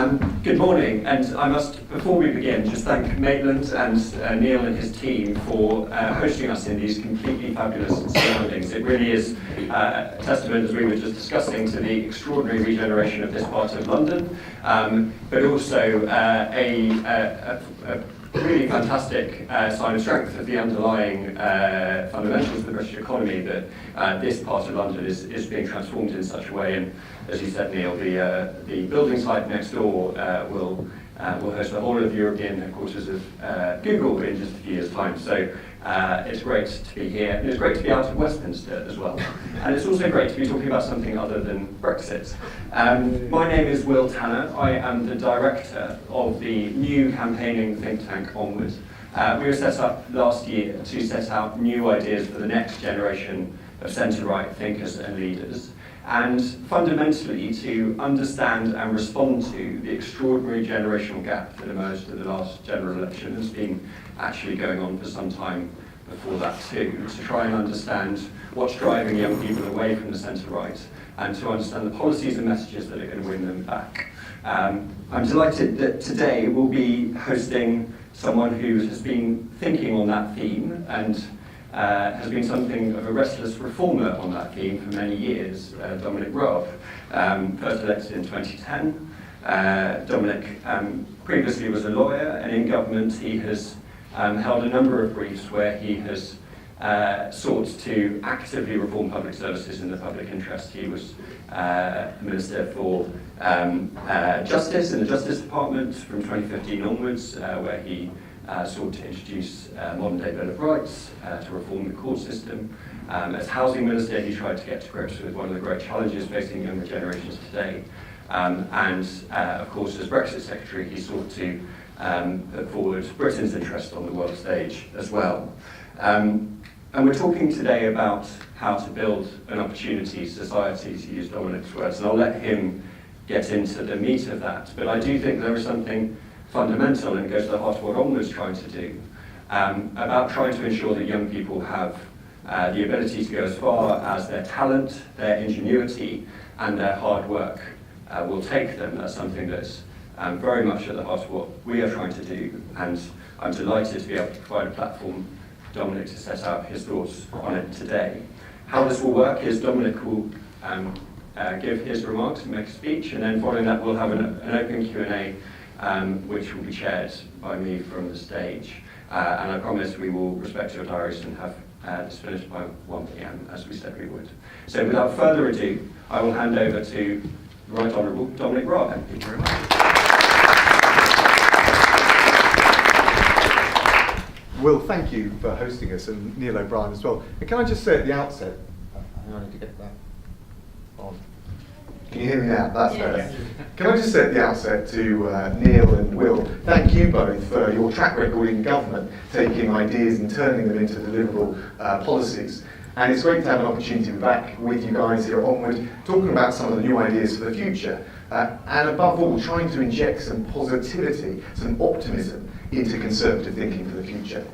Good morning, and I must, before we begin, just thank Maitland and Neil and his team for hosting us in these completely fabulous surroundings. It really is a testament, as we were just discussing, to the extraordinary regeneration of this part of London, but also a really fantastic sign of strength of the underlying fundamentals of the British economy that this part of London is being transformed in such a way. And as you said, Neil, the building site next door will host the whole of the European headquarters of Google in just a few years' time. So it's great to be here, and it's great to be out of Westminster as well. And it's also great to be talking about something other than Brexit. My name is Will Tanner. I am the director of the new campaigning think tank Onward. We were set up last year to set out new ideas for the next generation of centre-right thinkers and leaders, and fundamentally to understand and respond to the extraordinary generational gap that emerged at the last general election, has been actually going on for some time before that too, to try and understand what's driving young people away from the centre-right, and to understand the policies and messages that are going to win them back. I'm delighted that today we'll be hosting someone who has been thinking on that theme and has been something of a restless reformer on that theme for many years, Dominic Raab, first elected in 2010. Dominic previously was a lawyer, and in government he has held a number of briefs where he has sought to actively reform public services in the public interest. He was Minister for Justice in the Justice Department from 2015 onwards, where he sought to introduce a modern-day Bill of Rights, to reform the court system. As Housing Minister, he tried to get to grips with one of the great challenges facing younger generations today. Of course, as Brexit Secretary, he sought to put forward Britain's interest on the world stage as well. And we're talking today about how to build an opportunity society, to use Dominic's words, and I'll let him get into the meat of that. But I do think there is something fundamental, and it goes to the heart of what Onward's trying to do, about trying to ensure that young people have the ability to go as far as their talent, their ingenuity, and their hard work will take them. That's something that's very much at the heart of what we are trying to do, and I'm delighted to be able to provide a platform for Dominic to set out his thoughts on it today. How this will work is Dominic will give his remarks and make a speech, and then following that we'll have an open Q&A which will be chaired by me from the stage. And I promise we will respect your diaries and have this finished by 1 p.m, as we said we would. So without further ado, I will hand over to the Right Honourable Dominic Raab. Thank you very much. Will, thank you for hosting us, and Neil O'Brien as well. And can I just say at the outset, I need to get that on. Can you hear me now? That's better. Yeah. Can I just say at the outset to Neil and Will, thank you both for your track record in government, taking ideas and turning them into deliverable policies. And it's great to have an opportunity to be back with you guys here at Onward, talking about some of the new ideas for the future. And above all, trying to inject some positivity, some optimism into conservative thinking for the future.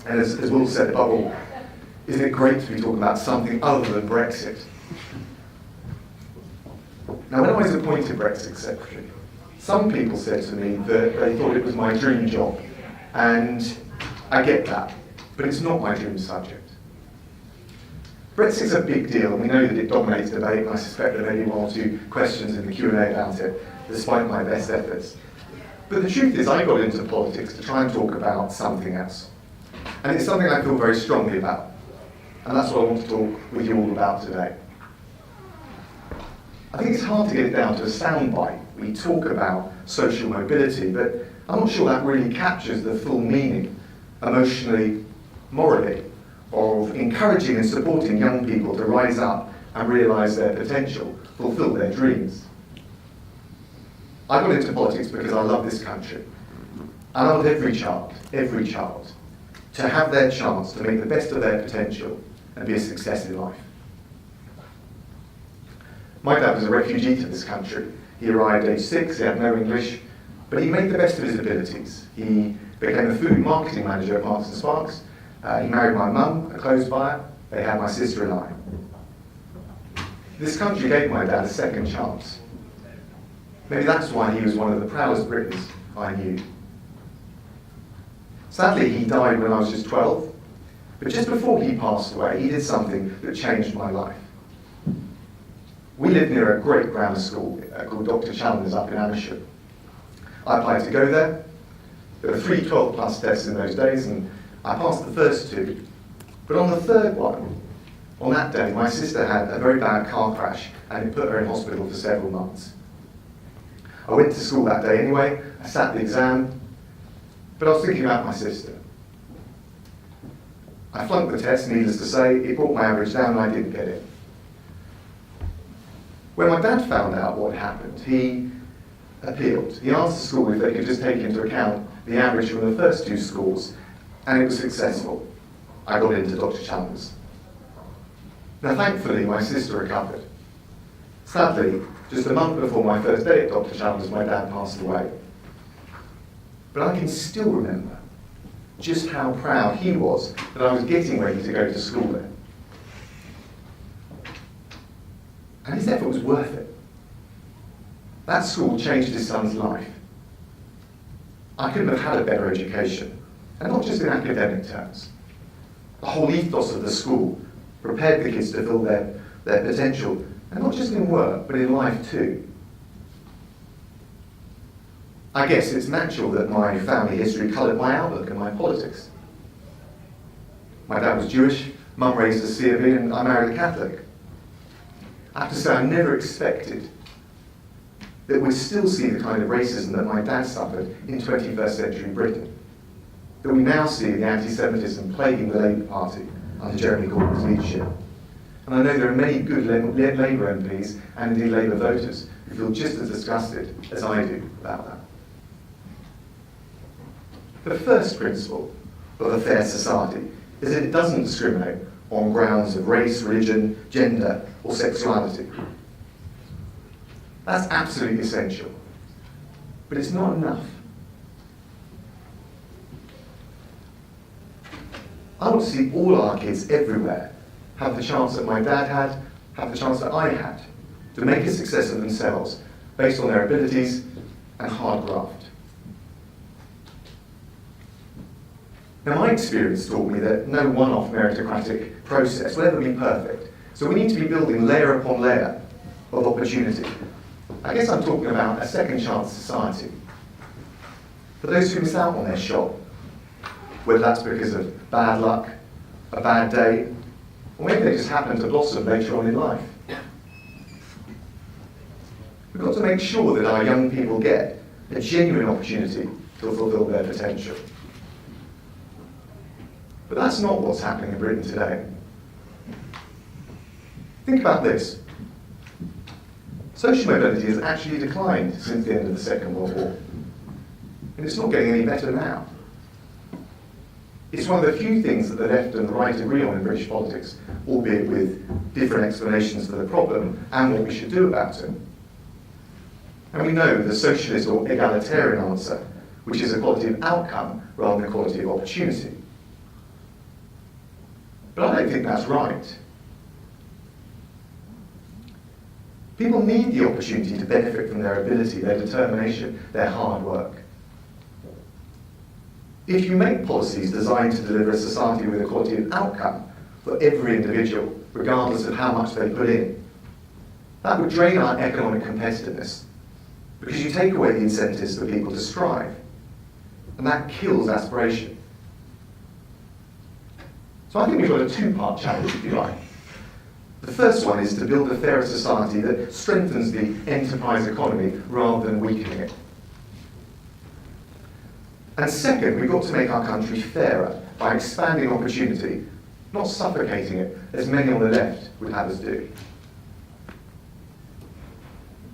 And as Will said, above all, isn't it great to be talking about something other than Brexit? Now, when I was appointed Brexit Secretary, some people said to me that they thought it was my dream job. And I get that, but it's not my dream subject. Brexit's a big deal, and we know that it dominates debate, and I suspect there may be one or two questions in the Q&A about it, despite my best efforts. But the truth is, I got into politics to try and talk about something else. And it's something I feel very strongly about. And that's what I want to talk with you all about today. I think it's hard to get it down to a soundbite. We talk about social mobility, but I'm not sure that really captures the full meaning, emotionally, morally, of encouraging and supporting young people to rise up and realise their potential, fulfil their dreams. I got into politics because I love this country. I love every child, to have their chance to make the best of their potential and be a success in life. My dad was a refugee to this country. He arrived at age 6, he had no English, but he made the best of his abilities. He became a food marketing manager at Marks & Sparks. He married my mum, a clothes buyer. They had my sister and I. This country gave my dad a second chance. Maybe that's why he was one of the proudest Britons I knew. Sadly, he died when I was just 12, but just before he passed away, he did something that changed my life. We lived near a great grammar school called Dr. Chalmers up in Amersham. I applied to go there. There were 3 12 plus tests in those days, and I passed the first 2. But on the third one, on that day, my sister had a very bad car crash, and it put her in hospital for several months. I went to school that day anyway, I sat the exam, but I was thinking about my sister. I flunked the test, needless to say, it brought my average down and I didn't get it. When my dad found out what happened, he appealed. He asked the school if they could just take into account the average from the first 2 schools, and it was successful. I got into Dr. Chalmers. Now thankfully my sister recovered. Sadly, just a month before my first day at Dr. Chalmers, my dad passed away. But I can still remember just how proud he was that I was getting ready to go to school there. And his effort was worth it. That school changed his son's life. I couldn't have had a better education, and not just in academic terms. The whole ethos of the school prepared the kids to fill their potential, and not just in work, but in life too. I guess it's natural that my family history coloured my outlook and my politics. My dad was Jewish, mum raised a CFE, and I married a Catholic. I have to say I never expected that we'd still see the kind of racism that my dad suffered in 21st century Britain. That we now see the anti-Semitism plaguing the Labour Party under Jeremy Corbyn's leadership. And I know there are many good Labour MPs and indeed Labour voters who feel just as disgusted as I do about that. The first principle of a fair society is that it doesn't discriminate on grounds of race, religion, gender, or sexuality. That's absolutely essential. But it's not enough. I want to see all our kids everywhere have the chance that my dad had, have the chance that I had, to make a success of themselves based on their abilities and hard graft. Now, my experience taught me that no one-off meritocratic process will ever be perfect. So we need to be building layer upon layer of opportunity. I guess I'm talking about a second chance society. For those who miss out on their shot, whether that's because of bad luck, a bad day, or maybe they just happen to blossom later on in life. We've got to make sure that our young people get a genuine opportunity to fulfill their potential. But that's not what's happening in Britain today. Think about this. Social mobility has actually declined since the end of the Second World War. And it's not getting any better now. It's one of the few things that the left and the right agree on in British politics, albeit with different explanations for the problem and what we should do about it. And we know the socialist or egalitarian answer, which is equality of outcome rather than equality of opportunity. But I don't think that's right. People need the opportunity to benefit from their ability, their determination, their hard work. If you make policies designed to deliver a society with equality of outcome for every individual, regardless of how much they put in, that would drain our economic competitiveness, because you take away the incentives for people to strive, and that kills aspiration. So I think we've got a two-part challenge, if you like. The first one is to build a fairer society that strengthens the enterprise economy rather than weakening it. And second, we've got to make our country fairer by expanding opportunity, not suffocating it, as many on the left would have us do.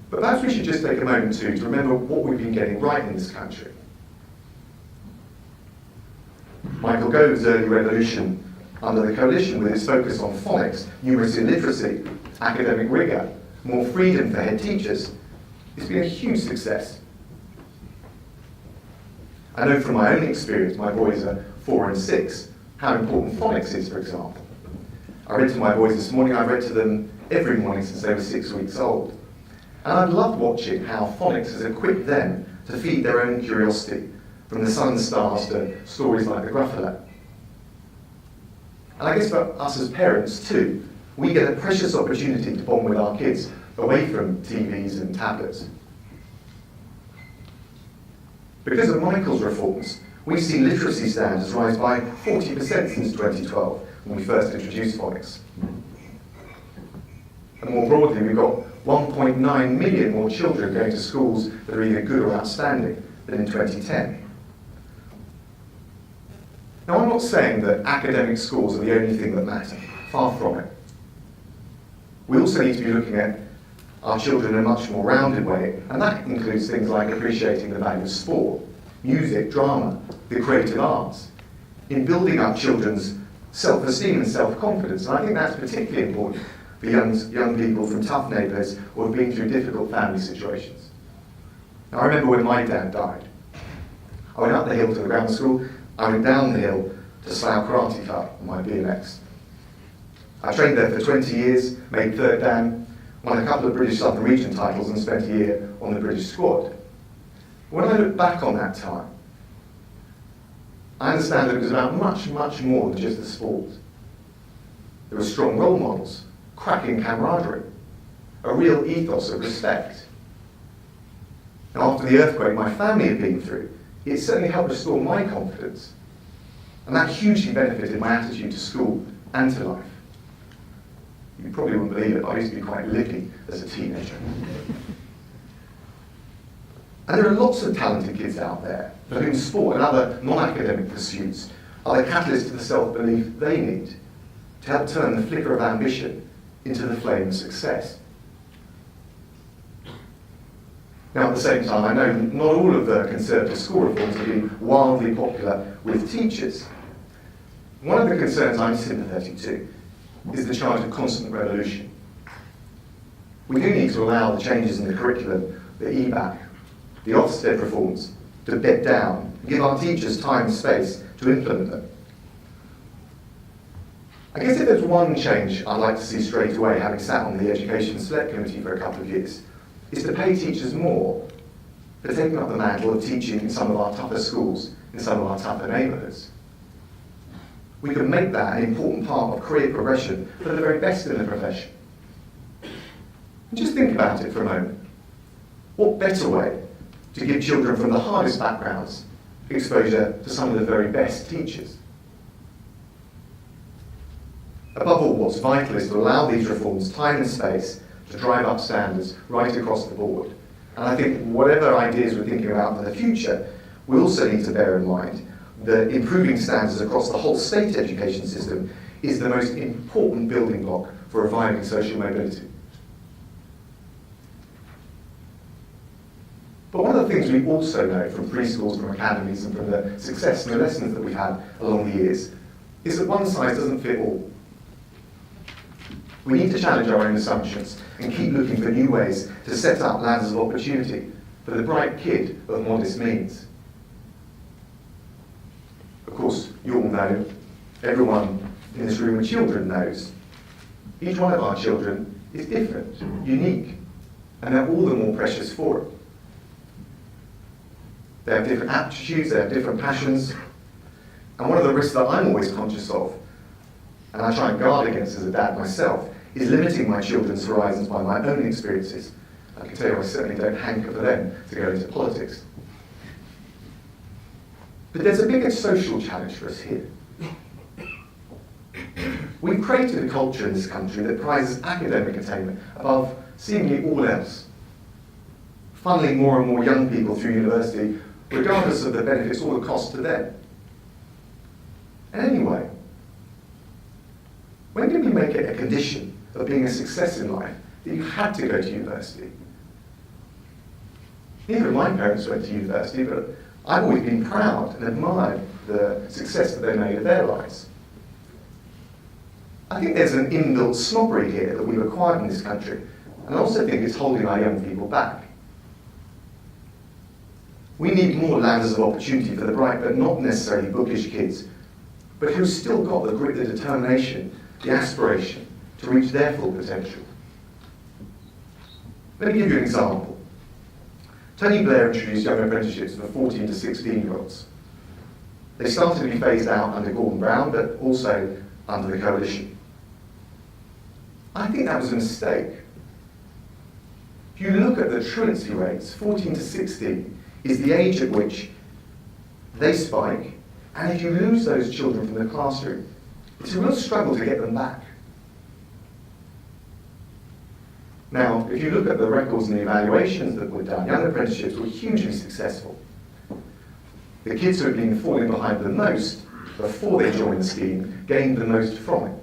But perhaps we should just take a moment to remember what we've been getting right in this country. Michael Gove's early revolution under the coalition, with its focus on phonics, numeracy and literacy, academic rigour, more freedom for head teachers, it's been a huge success. I know from my own experience, my boys are 4 and 6, how important phonics is, for example. I read to my boys this morning, I've read to them every morning since they were 6 weeks old. And I've loved watching how phonics has equipped them to feed their own curiosity, from the sun and stars to stories like the Gruffalo. And I guess for us as parents too, we get a precious opportunity to bond with our kids away from TVs and tablets. Because of Michael's reforms, we've seen literacy standards rise by 40% since 2012, when we first introduced phonics. And more broadly, we've got 1.9 million more children going to schools that are either good or outstanding than in 2010. Now, I'm not saying that academic scores are the only thing that matter. Far from it. We also need to be looking at our children in a much more rounded way, and that includes things like appreciating the value of sport, music, drama, the creative arts, in building up children's self-esteem and self-confidence. And I think that's particularly important for young people from tough neighbourhoods or who've been through difficult family situations. Now, I remember when my dad died. I went up the hill to the grammar school, I went down the hill to Slough Karate Club on my BMX. I trained there for 20 years, made third dan, won a couple of British Southern Region titles and spent a year on the British squad. When I look back on that time, I understand that it was about much, much more than just the sport. There were strong role models, cracking camaraderie, a real ethos of respect. Now, after the earthquake my family had been through, it certainly helped restore my confidence. And that hugely benefited my attitude to school and to life. You probably wouldn't believe it, but I used to be quite lippy as a teenager. And there are lots of talented kids out there for whom sport and other non-academic pursuits are the catalyst to the self-belief they need to help turn the flicker of ambition into the flame of success. Now, at the same time, I know not all of the Conservative school reforms have been wildly popular with teachers. One of the concerns I'm sympathetic to is the charge of constant revolution. We do need to allow the changes in the curriculum, the EBAC, the Ofsted reforms, to bed down and give our teachers time and space to implement them. I guess if there's one change I'd like to see straight away, having sat on the Education Select Committee for a couple of years, is to pay teachers more for taking up the mantle of teaching in some of our tougher schools, in some of our tougher neighbourhoods. We can make that an important part of career progression for the very best in the profession. And just think about it for a moment. What better way to give children from the hardest backgrounds exposure to some of the very best teachers? Above all, what's vital is to allow these reforms time and space to drive up standards right across the board. And I think whatever ideas we're thinking about for the future, we also need to bear in mind that improving standards across the whole state education system is the most important building block for reviving social mobility. But one of the things we also know from preschools, from academies, and from the success and the lessons that we've had along the years is that one size doesn't fit all. We need to challenge our own assumptions and keep looking for new ways to set up ladders of opportunity for the bright kid of modest means. Of course, you all know, everyone in this room with children knows, each one of our children is different, unique, and they're all the more precious for it. They have different aptitudes, they have different passions, and one of the risks that I'm always conscious of, and I try and guard against as a dad myself, is limiting my children's horizons by my own experiences. I can tell you I certainly don't hanker for them to go into politics. But there's a bigger social challenge for us here. We've created a culture in this country that prizes academic attainment above seemingly all else, funneling more and more young people through university regardless of the benefits or the cost to them. And anyway, when did we make it a condition of being a success in life that you had to go to university? Neither of my parents went to university, but I've always been proud and admired the success that they made of their lives. I think there's an inbuilt snobbery here that we've acquired in this country, and I also think it's holding our young people back. We need more ladders of opportunity for the bright but not necessarily bookish kids, but who've still got the grit, the determination, the aspiration to reach their full potential. Let me give you an example. Tony Blair introduced young apprenticeships for 14 to 16-year-olds. They started to be phased out under Gordon Brown, but also under the coalition. I think that was a mistake. If you look at the truancy rates, 14 to 16 is the age at which they spike, and if you lose those children from the classroom, it's a real struggle to get them back. Now, if you look at the records and the evaluations that were done, young apprenticeships were hugely successful. The kids who had been falling behind the most before they joined the scheme gained the most from it.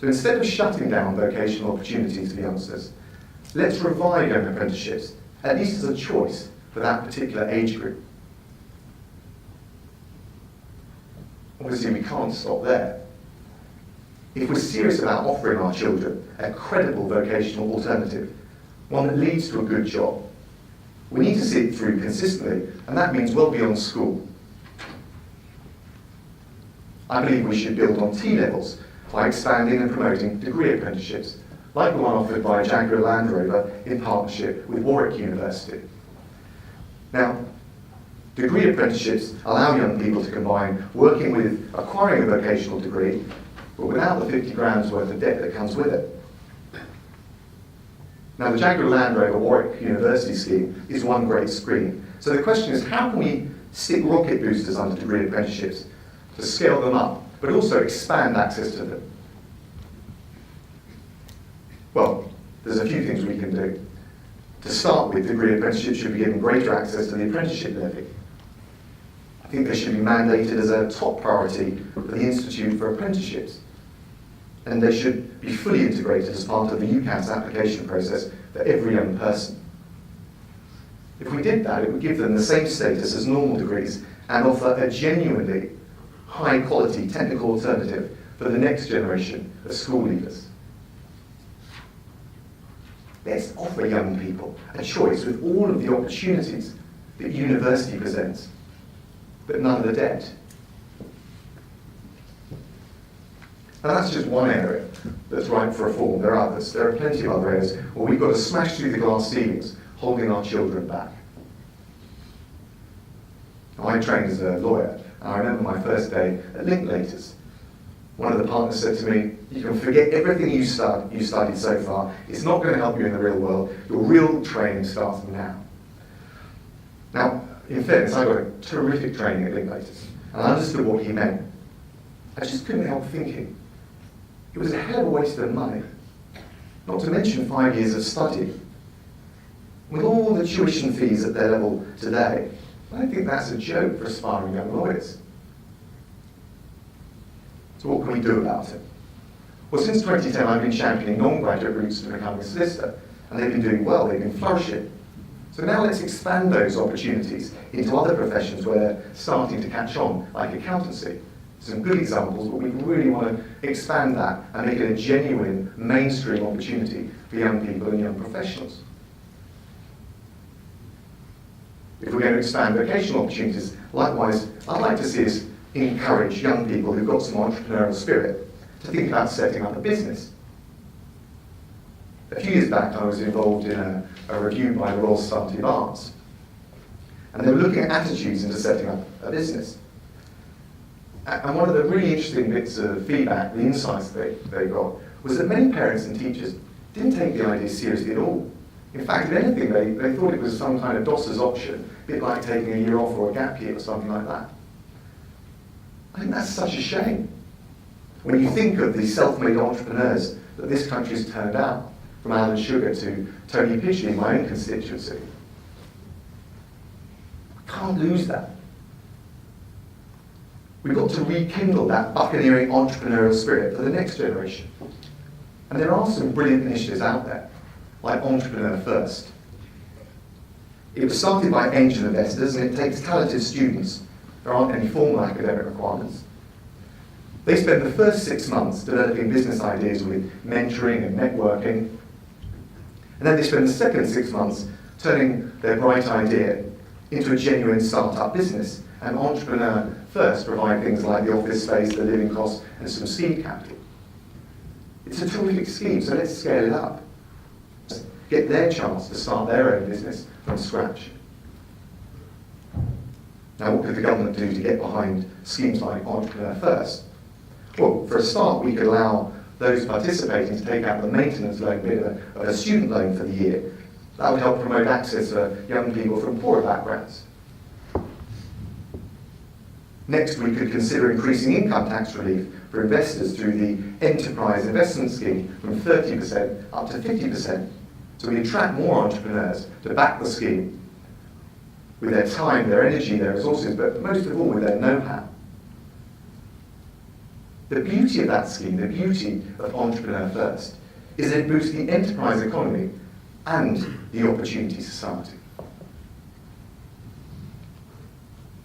So instead of shutting down vocational opportunities for youngsters, let's revive young apprenticeships, at least as a choice for that particular age group. Obviously, we can't stop there. If we're serious about offering our children a credible vocational alternative, one that leads to a good job, we need to see it through consistently, and that means well beyond school. I believe we should build on T-levels by expanding and promoting degree apprenticeships, like the one offered by Jaguar Land Rover in partnership with Warwick University. Now, degree apprenticeships allow young people to combine working with acquiring a vocational degree, but without the 50 grand's worth of debt that comes with it. Now, the Jaguar Land Rover Warwick University scheme is one great scheme. So the question is, how can we stick rocket boosters under degree apprenticeships to scale them up, but also expand access to them? Well, there's a few things we can do. To start with, degree apprenticeships should be given greater access to the apprenticeship levy. I think they should be mandated as a top priority for the Institute for Apprenticeships. And they should be fully integrated as part of the UCAS application process for every young person. If we did that, it would give them the same status as normal degrees and offer a genuinely high-quality technical alternative for the next generation of school leavers. Let's offer young people a choice with all of the opportunities that university presents, but none of the debt. And that's just one area that's ripe for reform. There are others. There are plenty of other areas where we've got to smash through the glass ceilings, holding our children back. I trained as a lawyer, and I remember my first day at Linklaters. One of the partners said to me, "You can forget everything you studied so far. It's not going to help you in the real world. Your real training starts now." Now, in fairness, I got a terrific training at Linklaters, and I understood what he meant. I just couldn't help thinking, it was a hell of a waste of money, not to mention 5 years of study. With all the tuition fees at their level today, I think that's a joke for aspiring young lawyers. So what can we do about it? Well, since 2010, I've been championing non-graduate routes to becoming a solicitor, and they've been doing well, they've been flourishing. So now let's expand those opportunities into other professions where they're starting to catch on, like accountancy. Some good examples, but we really want to expand that and make it a genuine mainstream opportunity for young people and young professionals. If we're going to expand vocational opportunities, likewise, I'd like to see us encourage young people who've got some entrepreneurial spirit to think about setting up a business. A few years back, I was involved in a review by the Royal Society of Arts, and they were looking at attitudes into setting up a business. And one of the really interesting bits of feedback, the insights they got, was that many parents and teachers didn't take the idea seriously at all. In fact, if anything, they thought it was some kind of DOS's option, a bit like taking a year off or a gap year or something like that. I think that's such a shame. When you think of the self-made entrepreneurs that this country's turned out, from Alan Sugar to Tony Pidgley, my own constituency. We can't lose that. We've got to rekindle that buccaneering entrepreneurial spirit for the next generation. And there are some brilliant initiatives out there, like Entrepreneur First. It was started by angel investors, and it takes talented students. There aren't any formal academic requirements. They spend the first 6 months developing business ideas with mentoring and networking. And then they spend the second 6 months turning their bright idea into a genuine startup business. And Entrepreneur First provide things like the office space, the living costs, and some seed capital. It's a terrific scheme, so let's scale it up. get their chance to start their own business from scratch. Now, what could the government do to get behind schemes like Entrepreneur First? Well, for a start, we could allow those participating to take out the maintenance loan bit of a student loan for the year. That would help promote access for young people from poorer backgrounds. Next, we could consider increasing income tax relief for investors through the Enterprise Investment Scheme from 30% up to 50%. So we attract more entrepreneurs to back the scheme with their time, their energy, their resources, but most of all with their know-how. The beauty of that scheme, the beauty of Entrepreneur First, is that it boosts the enterprise economy and the opportunity society.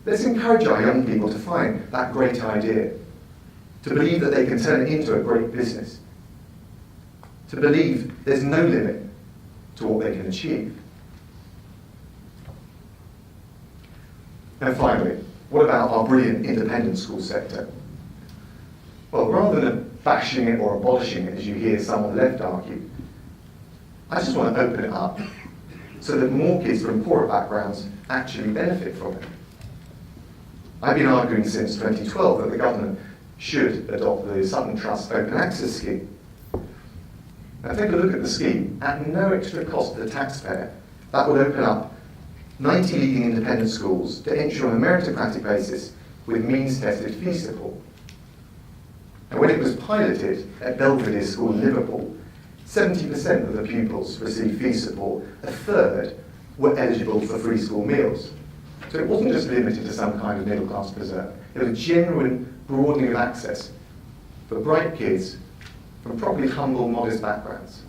Let's encourage our young people to find that great idea, to believe that they can turn it into a great business, to believe there's no limit to what they can achieve. And finally, what about our brilliant independent school sector? Well, rather than bashing it or abolishing it, as you hear some on the left argue, I just want to open it up so that more kids from poorer backgrounds actually benefit from it. I've been arguing since 2012 that the government should adopt the Sutton Trust Open Access Scheme. Now take a look at the scheme. At no extra cost to the taxpayer, that would open up 90 leading independent schools to enter on a meritocratic basis with means-tested fee support. And when it was piloted at Belvedere School in Liverpool, 70% of the pupils received fee support, a third were eligible for free school meals. So it wasn't just limited to some kind of middle-class preserve. It was a genuine broadening of access for bright kids from probably humble, modest backgrounds.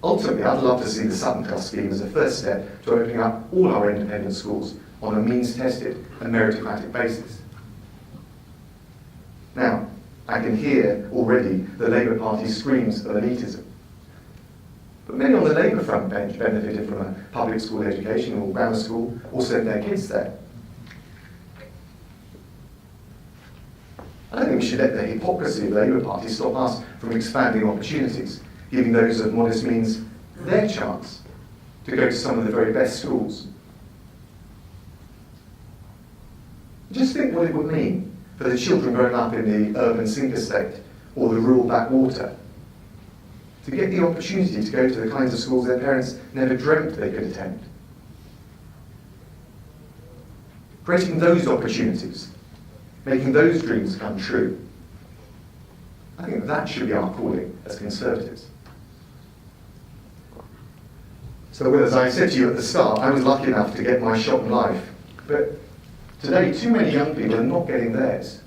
Ultimately, I'd love to see the Sutton Trust scheme as a first step to opening up all our independent schools on a means-tested and meritocratic basis. Now, I can hear already the Labour Party's screams of elitism. But many on the Labour front bench benefited from a public school education or grammar school or sent their kids there. I don't think we should let the hypocrisy of the Labour Party stop us from expanding opportunities, giving those of modest means their chance to go to some of the very best schools. Just think what it would mean for the children growing up in the urban sink estate or the rural backwater to get the opportunity to go to the kinds of schools their parents never dreamt they could attend. Creating those opportunities, making those dreams come true, I think that should be our calling as Conservatives. So as I said to you at the start, I was lucky enough to get my shot in life, but today too many young people are not getting theirs.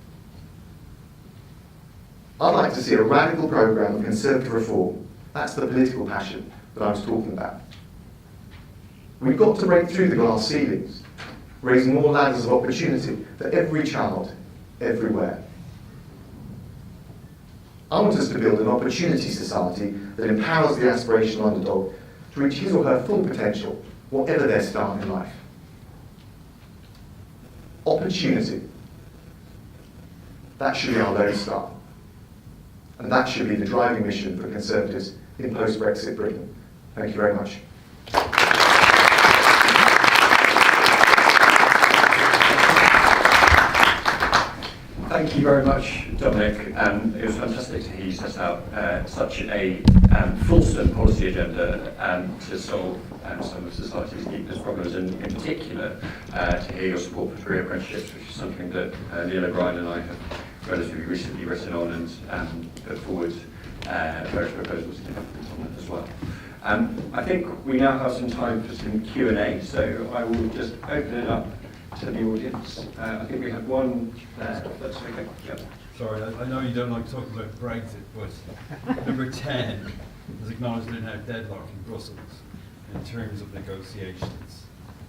I'd like to see a radical programme of Conservative reform. That's the political passion that I was talking about. We've got to break through the glass ceilings, raising more ladders of opportunity for every child, everywhere. I want us to build an opportunity society that empowers the aspirational underdog to reach his or her full potential, whatever their start in life. Opportunity. That should be our lodestar. And that should be the driving mission for Conservatives in post-Brexit Britain. Thank you very much. Thank you very much, Dominic. It was fantastic to hear you set out such a fulsome policy agenda to solve some of society's deepest problems, and in particular to hear your support for career apprenticeships, which is something that Neil O'Brien and I have relatively recently written on and put forward various proposals to implement on that as well. I think we now have some time for some Q&A, so I will just open it up to the audience. I think we have one there. That's okay. Yep. Sorry, I know you don't like talking about Brexit, but number 10 has acknowledged an in-out deadlock in Brussels in terms of negotiations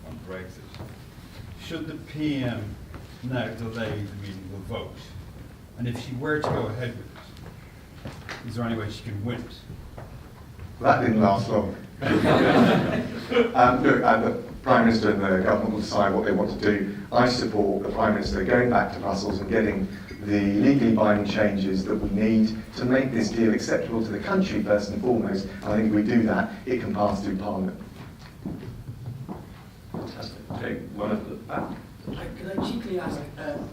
on Brexit. Should the PM now delay the meaningful vote? And if she were to go ahead with it, is there any way she can win it? That didn't last long. Look, Prime Minister and the government will decide what they want to do. I support the Prime Minister going back to Brussels and getting the legally binding changes that we need to make this deal acceptable to the country first and foremost. And I think if we do that, it can pass through Parliament. Fantastic. Okay, one at the back. Could I cheekily ask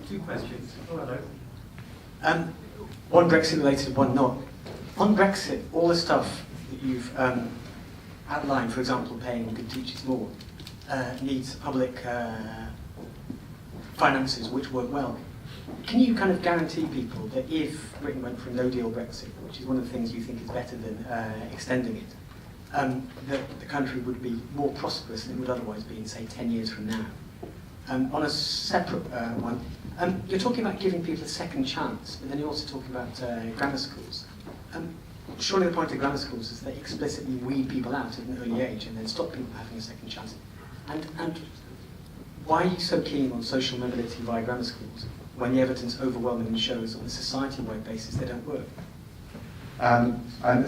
two questions? Oh, hello. One Brexit related, one not. On Brexit, all the stuff that you've outlined, for example, paying good teachers more, needs public finances which work well. Can you kind of guarantee people that if Britain went for a no-deal Brexit, which is one of the things you think is better than extending it, that the country would be more prosperous than it would otherwise be in, say, 10 years from now? On a separate one, you're talking about giving people a second chance, but then you're also talking about grammar schools. Surely the point of grammar schools is they explicitly weed people out at an early age and then stop people having a second chance. And why are you so keen on social mobility via grammar schools when the evidence overwhelmingly shows on a society-wide basis they don't work?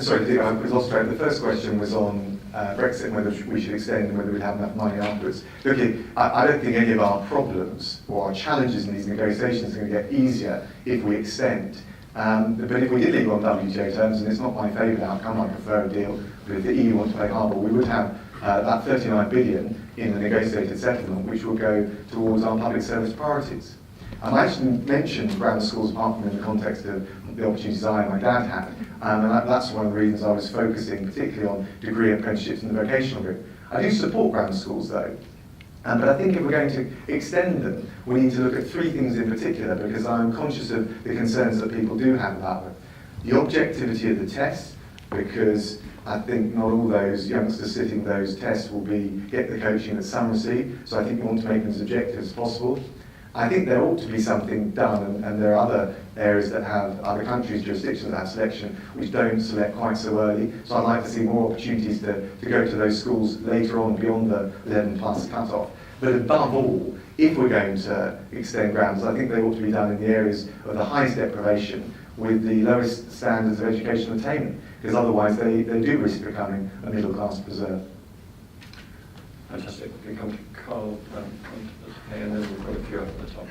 Sorry, I was lost track. The first question was on Brexit and whether we should extend and whether we'd have enough money afterwards. Look, I don't think any of our problems or our challenges in these negotiations are going to get easier if we extend. But if we did leave on WTO terms, and it's not my favourite outcome, I prefer a deal, but if the EU wants to play hardball, we would have about 39 billion in the negotiated settlement, which will go towards our public service priorities. I actually mentioned grammar schools apart from in the context of the opportunities I and my dad had, and that's one of the reasons I was focusing particularly on degree apprenticeships in the vocational route. I do support grammar schools though, but I think if we're going to extend them, we need to look at three things in particular, because I'm conscious of the concerns that people do have about them. The objectivity of the tests, because I think not all those youngsters sitting those tests will get the coaching that some receive, so I think we want to make them as objective as possible. I think there ought to be something done, and there are other areas that have, other countries' jurisdictions that have selection, which don't select quite so early. So I'd like to see more opportunities to go to those schools later on beyond the 11 plus cut-off. But above all, if we're going to extend grams, I think they ought to be done in the areas of the highest deprivation with the lowest standards of educational attainment, because otherwise they do risk becoming a middle-class preserve. Fantastic. We come to Carl, and then we've got a few up at the top.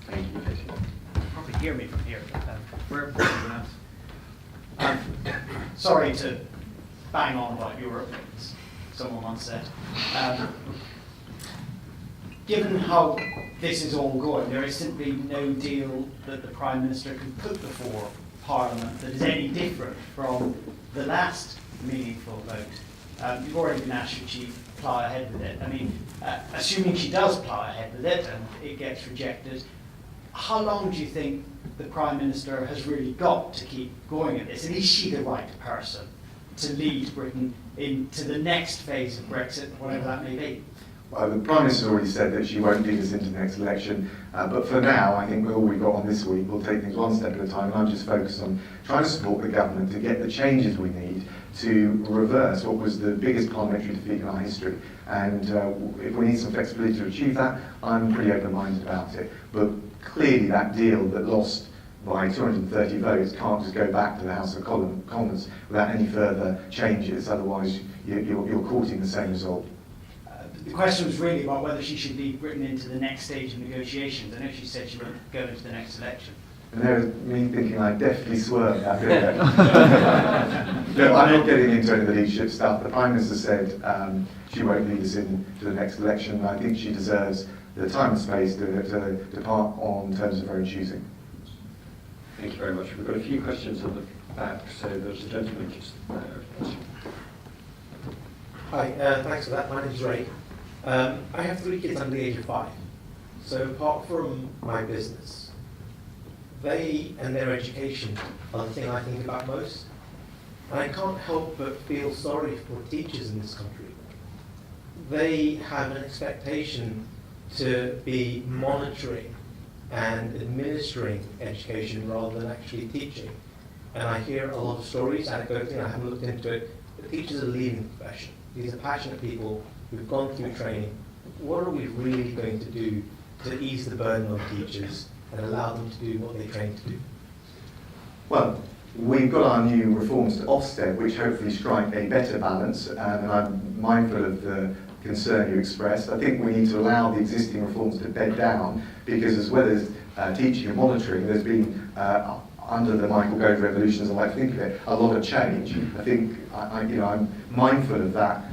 Thank you, Casey. Probably hear me from here. Where everyone else. Sorry to bang on about Europe, as someone once said. Given how this is all going, there is simply no deal that the Prime Minister can put before Parliament that is any different from the last meaningful vote. You've already been asked should she plough ahead with it. I mean, assuming she does plough ahead with it and it gets rejected, how long do you think the Prime Minister has really got to keep going at this? And is she the right person to lead Britain into the next phase of Brexit, whatever that may be? Well, the Prime Minister's already said that she won't lead us into the next election, but for now, I think with all we've got on this week, we'll take things one step at a time, and I'm just focused on trying to support the government to get the changes we need to reverse what was the biggest parliamentary defeat in our history. And if we need some flexibility to achieve that, I'm pretty open-minded about it. But clearly that deal that lost by 230 votes can't just go back to the House of Commons without any further changes, otherwise you're courting the same result. The question was really about whether she should lead Britain into the next stage of negotiations. I know she said she won't go into the next election. And there's me thinking I definitely swerved that bit. No, I'm not getting into any of the leadership stuff. The Prime Minister said she won't lead us into the next election, and I think she deserves the time and space to depart on terms of her own choosing. Thank you very much. We've got a few questions at the back, so there's a gentleman just there. Hi, thanks for that. My name's Ray. I have 3 kids under the age of 5. So apart from my business, they and their education are the thing I think about most. And I can't help but feel sorry for teachers in this country. They have an expectation to be monitoring and administering education rather than actually teaching. And I hear a lot of stories, anecdotally, I haven't looked into it, but teachers are leaving the profession. These are passionate people who've gone through training. What are we really going to do to ease the burden on teachers and allow them to do what they trained to do? Well, we've got our new reforms to Ofsted, which hopefully strike a better balance, and I'm mindful of the concern you expressed. I think we need to allow the existing reforms to bed down, because as well as teaching and monitoring, there's been, under the Michael Gove revolution, as I like to think of it, a lot of change. I think I'm mindful of that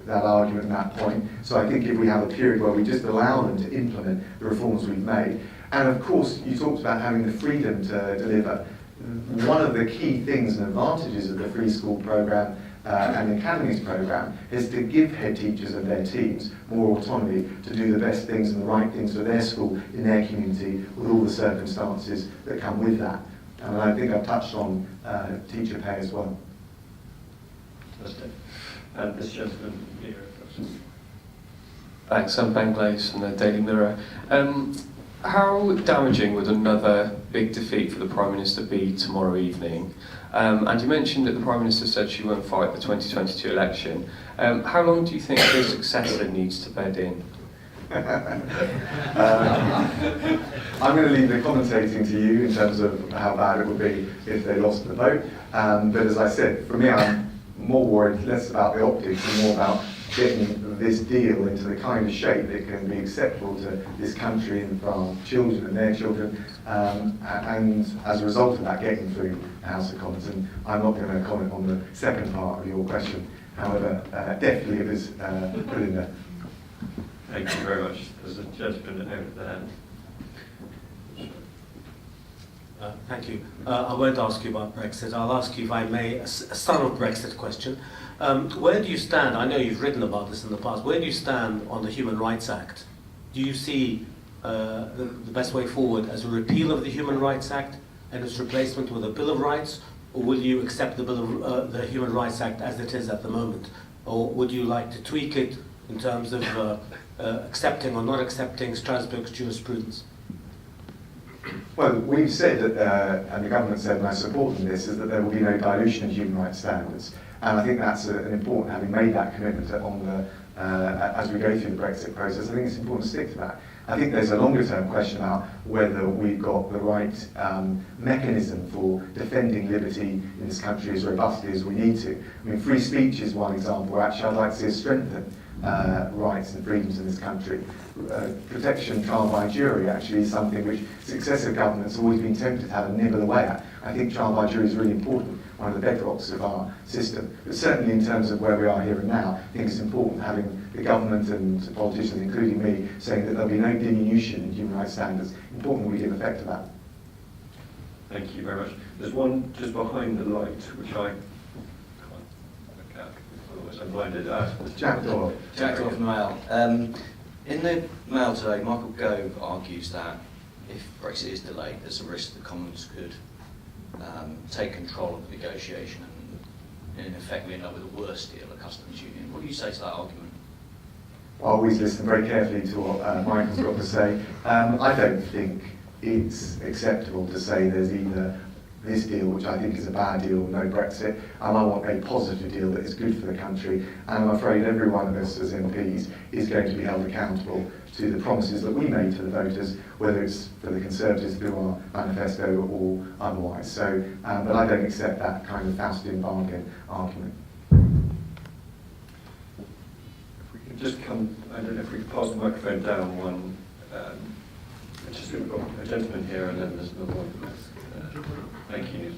argument and that point. So I think if we have a period where we just allow them to implement the reforms we've made, and of course you talked about having the freedom to deliver. One of the key things and advantages of the free school programme and the academies programme is to give head teachers and their teams more autonomy to do the best things and the right things for their school in their community, with all the circumstances that come with that. And I think I've touched on teacher pay as well. And this gentleman here. Thanks, I'm Ben Glaze from the Daily Mirror. How damaging would another big defeat for the Prime Minister be tomorrow evening? And you mentioned that the Prime Minister said she won't fight the 2022 election. How long do you think her successor needs to bed in? I'm going to leave the commentating to you in terms of how bad it would be if they lost the vote. But as I said, for me, I'm more worried less about the optics and more about getting this deal into the kind of shape that can be acceptable to this country and for our children and their children, and as a result of that, getting through the House of Commons. And I'm not going to comment on the second part of your question. However, definitely it was put in there. Thank you very much. There's a gentleman over there. Thank you. I won't ask you about Brexit. I'll ask you, if I may, a subtle Brexit question. Where do you stand? I know you've written about this in the past. Where do you stand on the Human Rights Act? Do you see the best way forward as a repeal of the Human Rights Act and its replacement with a Bill of Rights, or will you accept the Human Rights Act as it is at the moment, or would you like to tweak it in terms of accepting or not accepting Strasbourg's jurisprudence? Well, we've said that, and the government said, and I support in this, is that there will be no dilution of human rights standards. And I think that's an important, having made that commitment as we go through the Brexit process, I think it's important to stick to that. I think there's a longer term question about whether we've got the right mechanism for defending liberty in this country as robustly as we need to. I mean, free speech is one example where actually I'd like to see us strengthen rights and freedoms in this country. Protection trial by jury actually is something which successive governments have always been tempted to have a nibble away at. I think trial by jury is really important, one of the bedrocks of our system. But certainly in terms of where we are here and now, I think it's important having the government and politicians, including me, saying that there'll be no diminution in human rights standards. Important we give effect to that. Thank you very much. There's one just behind the light, which I can't look at, otherwise I'm blinded. Jack Doyle. Jack Doyle from the Mail. In the Mail today, Michael Gove argues that if Brexit is delayed, there's a risk the Commons could take control of the negotiation and in effect we end up with a worse deal, a customs union. What do you say to that argument? I always listen very carefully to what Michael's got to say. I don't think it's acceptable to say there's either this deal, which I think is a bad deal, no Brexit, and I want a positive deal that is good for the country. And I'm afraid every one of us as MPs is going to be held accountable to the promises that we made to the voters, whether it's for the Conservatives through our manifesto or otherwise. So, but I don't accept that kind of Faustian bargain argument. If we can just come, I don't know if we could pass the microphone down one. Just we've got a gentleman here and then there's another one. Thank you.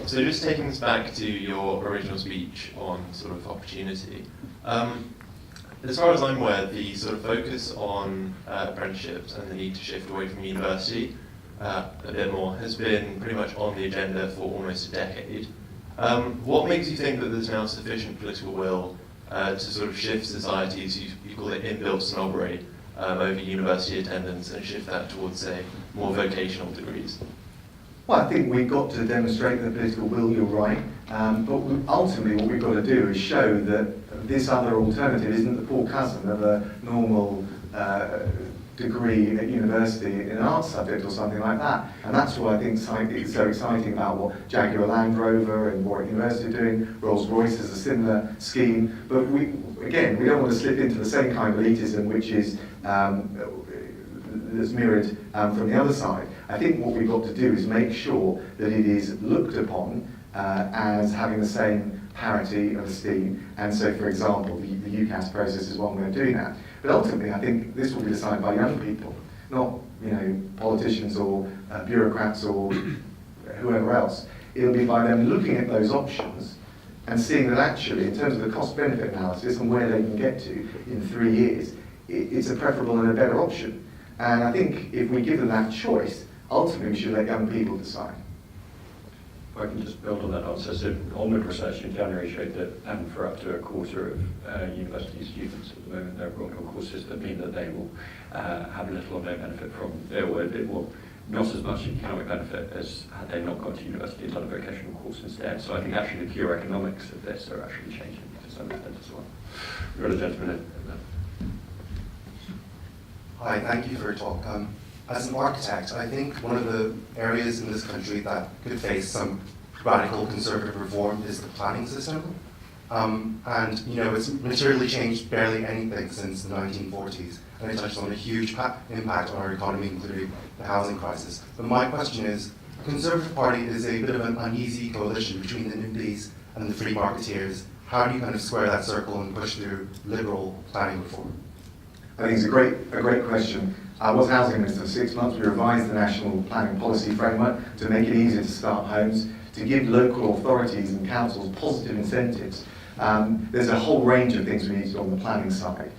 So just taking this back to your original speech on sort of opportunity, as far as I'm aware, the sort of focus on apprenticeships and the need to shift away from university a bit more has been pretty much on the agenda for almost a decade. What makes you think that there's now sufficient political will to sort of shift society's, you call it inbuilt snobbery, over university attendance and shift that towards, say, more vocational degrees? Well, I think we've got to demonstrate the political will, you're right, but ultimately what we've got to do is show that this other alternative isn't the poor cousin of a normal degree at university in an arts subject or something like that. And that's what I think is so exciting about what Jaguar Land Rover and Warwick University are doing. Rolls-Royce is a similar scheme, but we don't want to slip into the same kind of elitism, which is that's mirrored from the other side. I think what we've got to do is make sure that it is looked upon as having the same parity of esteem. And so, for example, the UCAS process is one way of doing that. But ultimately, I think this will be decided by young people, not politicians or bureaucrats or whoever else. It'll be by them looking at those options and seeing that actually, in terms of the cost-benefit analysis and where they can get to in 3 years, it's a preferable and a better option. And I think if we give them that choice, ultimately we should let young people decide. If I can just build on that answer. So Onward research in January showed that for up to a quarter of university students at the moment, they're brought on courses that mean that they will have little or no benefit from, or a bit more, not as much economic benefit as had they not gone to university and done a vocational course instead. So I think actually the pure economics of this are actually changing to some extent as well. We've got a gentleman in. Hi, thank you for your talk. As an architect, I think one of the areas in this country that could face some radical conservative reform is the planning system. And it's materially changed barely anything since the 1940s, and it touched on a huge impact on our economy, including the housing crisis. But my question is, the Conservative Party is a bit of an uneasy coalition between the NIMBYs and the free marketeers. How do you kind of square that circle and push through liberal planning reform? I think it's a great question. I was housing minister for 6 months. We revised the National Planning Policy Framework to make it easier to start homes, to give local authorities and councils positive incentives. There's a whole range of things we need to do on the planning side.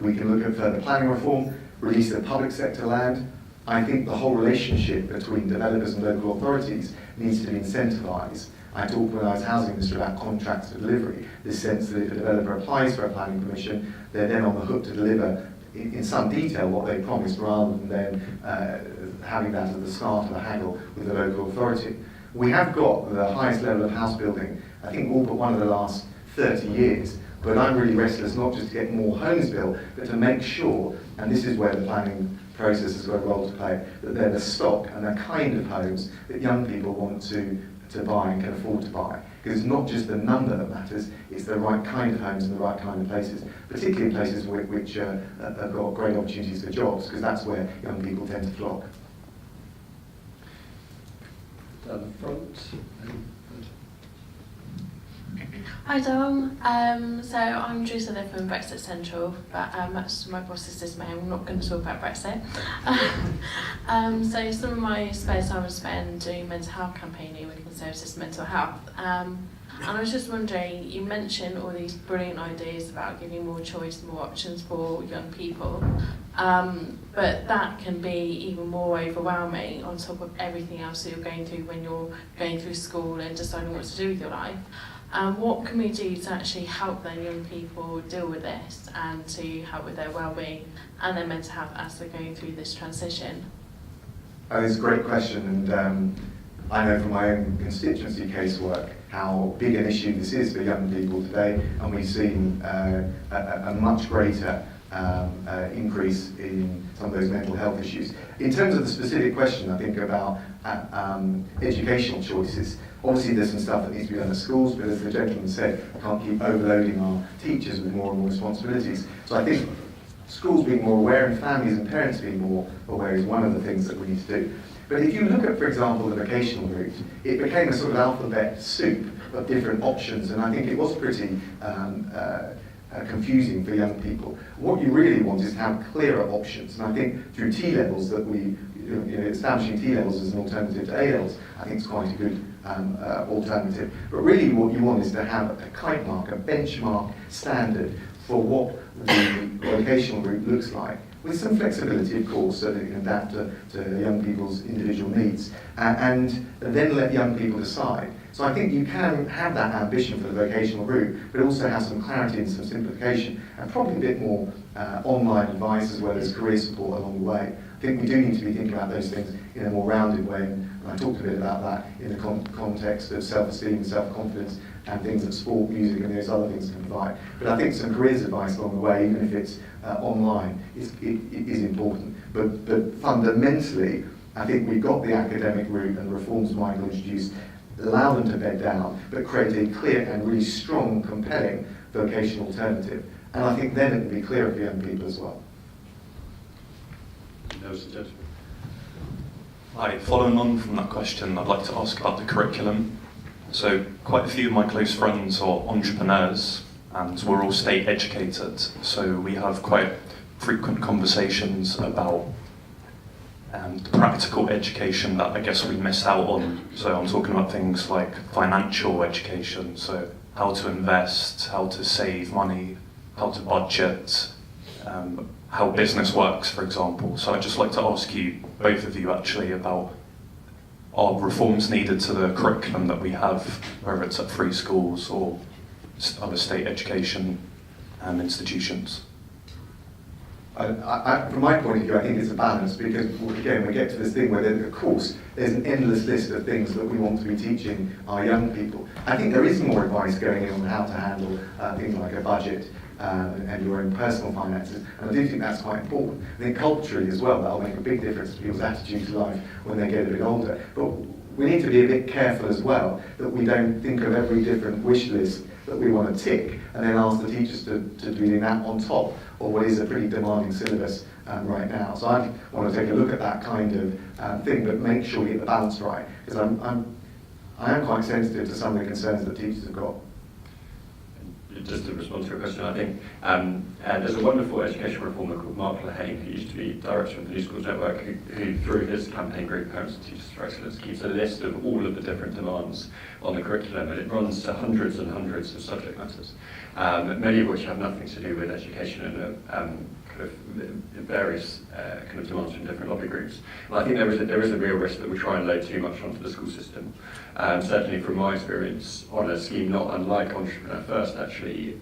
We can look at further planning reform, release of public sector land. I think the whole relationship between developers and local authorities needs to be incentivised. I talked when I was housing minister about contracts for delivery, this sense that if a developer applies for a planning permission, they're then on the hook to deliver in some detail what they promised, rather than then having that at the start of a haggle with the local authority. We have got the highest level of house building, I think all but one of the last 30 years, but I'm really restless not just to get more homes built, but to make sure, and this is where the planning process has got a role to play, that they're the stock and the kind of homes that young people want to buy and can afford to buy. Because it's not just the number that matters, it's the right kind of homes in the right kind of places, particularly in places which have got great opportunities for jobs, because that's where young people tend to flock. Down the front. Hi Dom, so I'm Drew Sutherland from Brexit Central, but much to my boss's dismay, I'm not going to talk about Brexit. So some of my spare time was spent doing mental health campaigning with Conservatives mental health. And I was just wondering, you mentioned all these brilliant ideas about giving more choice, more options for young people, but that can be even more overwhelming on top of everything else that you're going through when you're going through school and deciding what to do with your life. What can we do to actually help then young people deal with this and to help with their well-being and their mental health as they're going through this transition? It's a great question, and I know from my own constituency casework how big an issue this is for young people today, and we've seen a much greater increase in some of those mental health issues. In terms of the specific question, I think about educational choices, obviously there's some stuff that needs to be done at schools, but as the gentleman said, I can't keep overloading our teachers with more and more responsibilities. So I think schools being more aware and families and parents being more aware is one of the things that we need to do. But if you look at, for example, the vocational route, it became a sort of alphabet soup of different options, and I think it was pretty confusing for young people. What you really want is to have clearer options, and I think through T-levels that establishing T-levels as an alternative to A-levels, I think is quite a good alternative. But really what you want is to have a kite mark, a benchmark standard for what the vocational route looks like, with some flexibility, of course, so that it can adapt to young people's individual needs, and then let young people decide. So I think you can have that ambition for the vocational route, but also have some clarity and some simplification, and probably a bit more online advice as well as career support along the way. I think we do need to be thinking about those things in a more rounded way, and I talked a bit about that in the context of self-esteem and self-confidence and things that sport, music and those other things can provide. But I think some careers advice along the way, even if it's online, is important. But fundamentally, I think we've got the academic route and the reforms Michael introduced, allow them to bed down, but create a clear and really strong, compelling vocational alternative. And I think then it will be clearer for young people as well. those gentlemen. Hi, following on from that question, I'd like to ask about the curriculum. So quite a few of my close friends are entrepreneurs and we're all state educated. So we have quite frequent conversations about the practical education that I guess we miss out on. So I'm talking about things like financial education, so how to invest, how to save money, how to budget, how business works, for example. So I'd just like to ask you, both of you actually, about are reforms needed to the curriculum that we have, whether it's at free schools or other state education institutions? From my point of view, I think it's a balance, because again, we get to this thing where, of course, there's an endless list of things that we want to be teaching our young people. I think there is more advice going in on how to handle things like a budget and your own personal finances, and I do think that's quite important. I think culturally as well, that'll make a big difference to people's attitude to life when they get a bit older. But we need to be a bit careful as well that we don't think of every different wish list that we want to tick and then ask the teachers to be doing that on top of what is a pretty demanding syllabus right now. So I want to take a look at that kind of thing, but make sure we get the balance right, because I am quite sensitive to some of the concerns that teachers have got. Just to respond to your question, I think there's a wonderful education reformer called Mark Lehane, who used to be director of the New Schools Network, who through his campaign group, Parents and Teachers for Excellence, keeps a list of all of the different demands on the curriculum, and it runs to hundreds and hundreds of subject matters, many of which have nothing to do with education and kind of various kind of demands from different lobby groups. And I think there is a real risk that we try and load too much onto the school system. Certainly from my experience on a scheme not unlike Entrepreneur First, actually,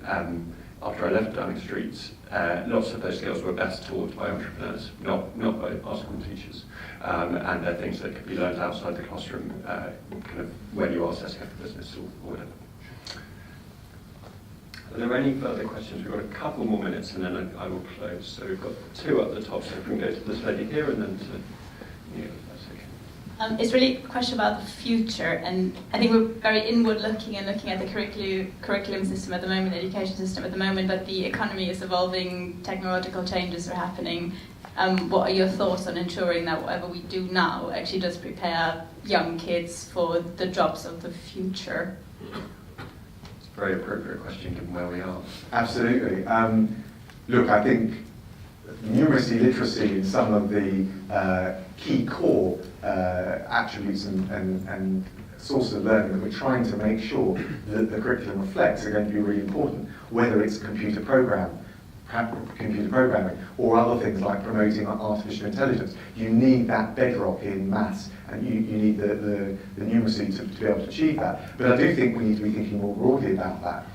after I left Downing Street, lots of those skills were best taught by entrepreneurs, not by our school teachers. And they're things that could be learned outside the classroom, kind of when you are setting up a business or whatever. Are there any further questions? We've got a couple more minutes and then I will close. So we've got two at the top, so if we can go to this lady here and then to you, if that's okay. It's really a question about the future, and I think we're very inward looking and looking at the curriculum system at the moment, the education system at the moment, but the economy is evolving, technological changes are happening. What are your thoughts on ensuring that whatever we do now actually does prepare young kids for the jobs of the future? Very appropriate question given where we are. Absolutely. Look, I think numeracy literacy in some of the key core attributes and sources of learning that we're trying to make sure that the curriculum reflects are going to be really important, whether it's computer programming or other things like promoting artificial intelligence. You need that bedrock in maths, and you need the numeracy to be able to achieve that. But I do think we need to be thinking more broadly about that.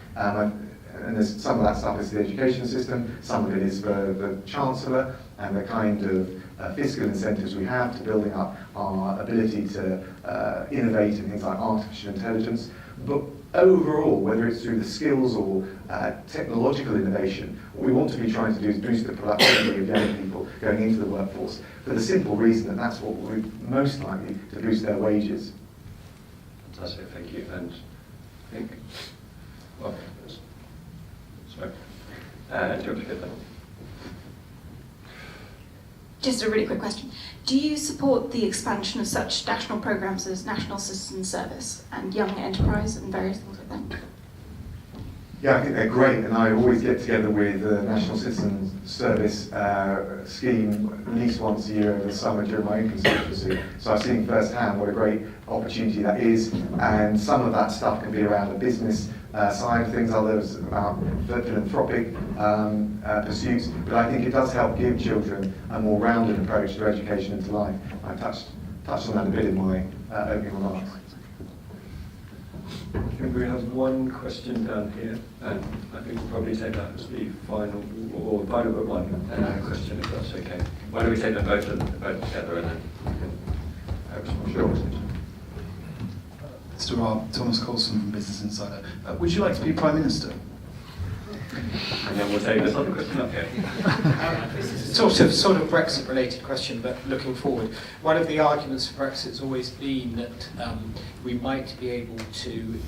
And there's some of that stuff is the education system, some of it is for the Chancellor, and the kind of fiscal incentives we have to building up our ability to innovate in things like artificial intelligence. But overall, whether it's through the skills or technological innovation, what we want to be trying to do is boost the productivity of young people going into the workforce, for the simple reason that that's what we're most likely to boost their wages. Fantastic, thank you. And I think, well, sorry, do you want to get that? Just a really quick question. Do you support the expansion of such national programs as National Citizen Service and Young Enterprise and various things like that? Yeah, I think they're great, and I always get together with the National Citizen Service scheme at least once a year over the summer during my own constituency. So I've seen firsthand what a great opportunity that is, and some of that stuff can be around the business side of things, others about philanthropic pursuits, but I think it does help give children a more rounded approach to education and to life. I touched on that a bit in my opening remarks. I think we have one question down here, and I think we'll probably take that as the final, or final but one question, if that's okay. Why don't we take them both together and then respond? Sure. Mr. Raab, Thomas Coulson from Business Insider. Would you like to be Prime Minister? And then we'll take this other question up here. Sort of Brexit-related question, but looking forward. One of the arguments for Brexit has always been that we might be able to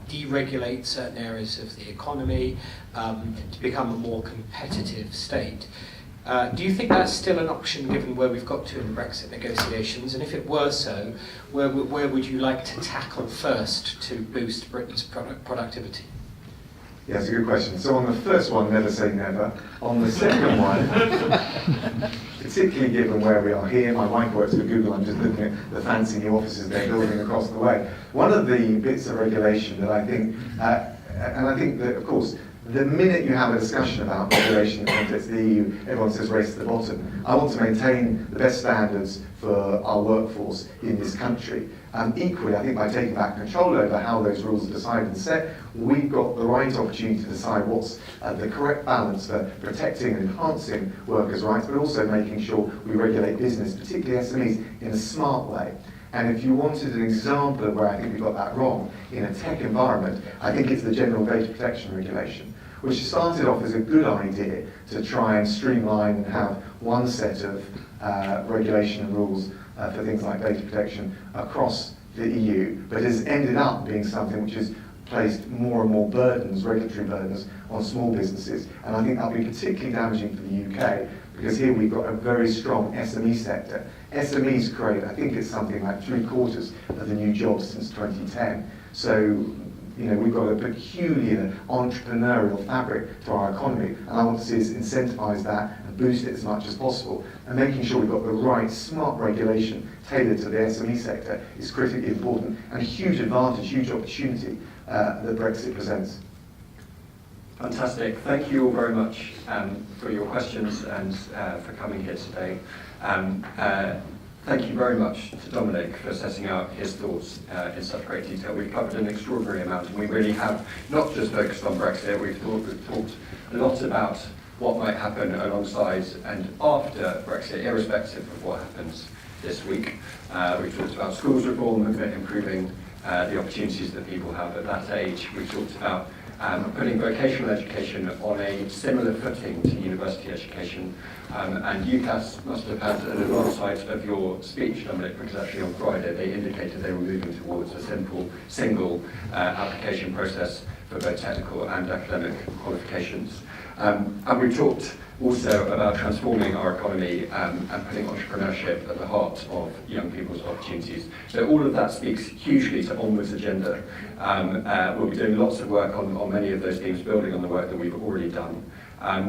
deregulate certain areas of the economy to become a more competitive state. Do you think that's still an option given where we've got to in the Brexit negotiations? And if it were so, where would you like to tackle first to boost Britain's productivity? Yeah, it's a good question. So on the first one, never say never. On the second one, particularly given where we are here, my wife works for Google, I'm just looking at the fancy new offices they're building across the way. One of the bits of regulation that I think, and I think that, of course, the minute you have a discussion about regulation in the context of the EU, everyone says race to the bottom. I want to maintain the best standards for our workforce in this country. Equally, I think by taking back control over how those rules are decided and set, we've got the right opportunity to decide what's the correct balance for protecting and enhancing workers' rights, but also making sure we regulate business, particularly SMEs, in a smart way. And if you wanted an example of where I think we got that wrong in a tech environment, I think it's the General Data Protection Regulation, which started off as a good idea to try and streamline and have one set of regulation and rules for things like data protection across the EU, but has ended up being something which has placed more and more burdens, regulatory burdens, on small businesses. And I think that'll be particularly damaging for the UK, because here we've got a very strong SME sector. SMEs create, I think it's something like 3/4 of the new jobs since 2010. So, we've got a peculiar entrepreneurial fabric to our economy, and I want to see us incentivise that and boost it as much as possible. And making sure we've got the right smart regulation tailored to the SME sector is critically important, and a huge advantage, huge opportunity that Brexit presents. Fantastic. Thank you all very much for your questions and for coming here today. Thank you very much to Dominic for setting out his thoughts in such great detail. We've covered an extraordinary amount, and we really have not just focused on Brexit, we've talked a lot about what might happen alongside and after Brexit, irrespective of what happens this week. We've talked about schools reform and improving the opportunities that people have at that age. We've talked about putting vocational education on a similar footing to university education. And UCAS must have had an advance sight of your speech, Dominic, because actually on Friday they indicated they were moving towards a simple, single application process for both technical and academic qualifications. And we talked also about transforming our economy and putting entrepreneurship at the heart of young people's opportunities. So all of that speaks hugely to Onward's agenda. We'll be doing lots of work on many of those themes, building on the work that we've already done.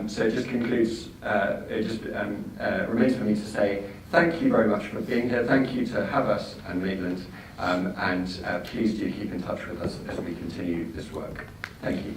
So it just concludes, remains for me to say thank you very much for being here. Thank you to Havas and Maitland, and please do keep in touch with us as we continue this work. Thank you.